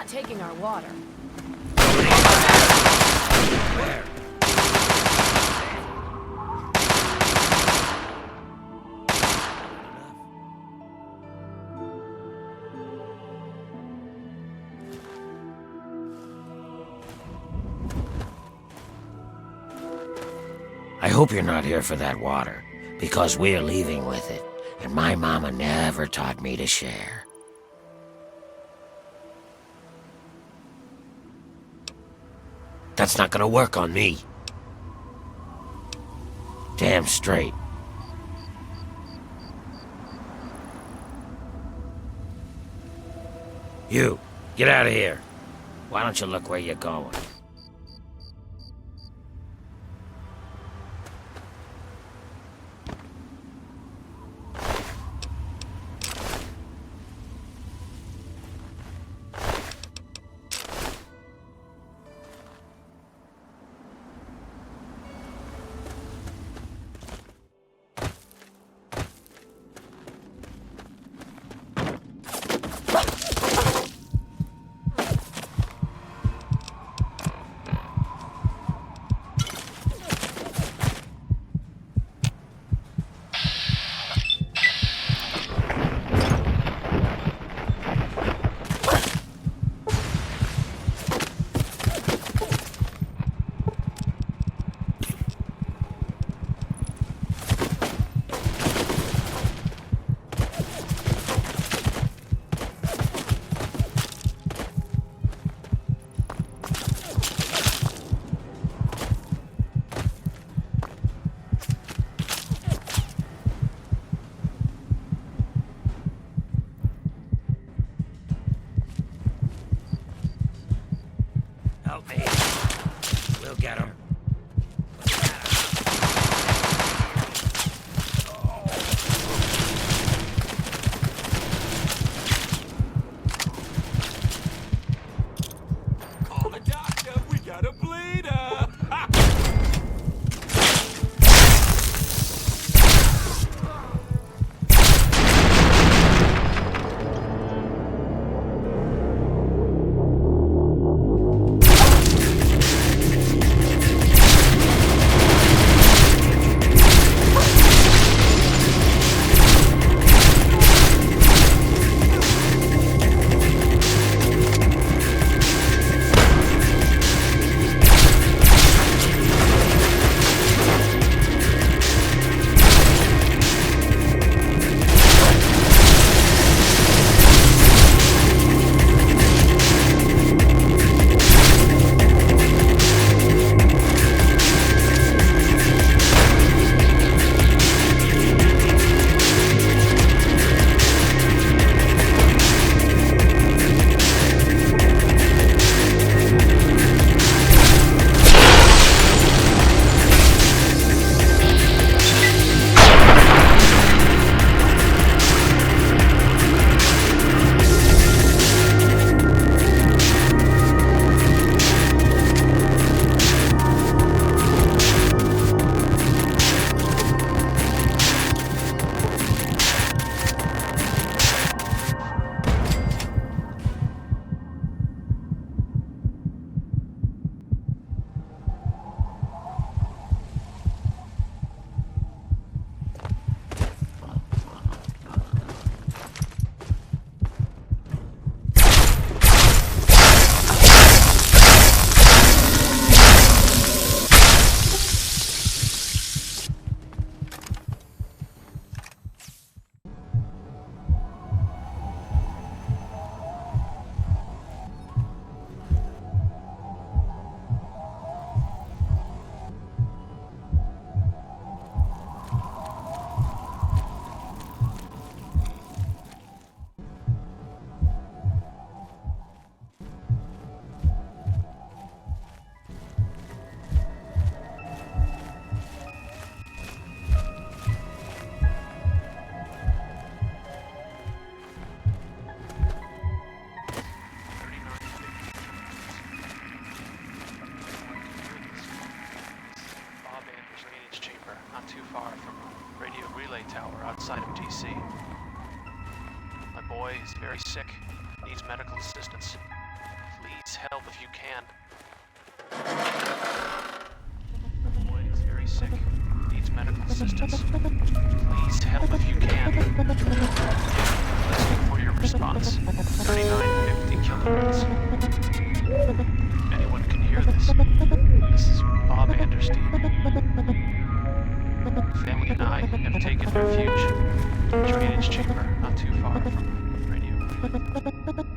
not taking our water. Where? I hope you're not here for that water, because we're leaving with it, and my mama never taught me to share. That's not gonna work on me. Damn straight. You, get out of here. Why don't you look where you're going? Help me. We'll get him. Call the doctor, we got a bleeder! outside of DC. My boy is very sick, needs medical assistance. Please help if you can. The boy is very sick. Needs medical assistance. Please help if you can. Listening for your response. 3950 kilohertz. Anyone can hear this. This is Bob Anderstein. Family and I have taken refuge in a drainage chamber not too far from radio waves.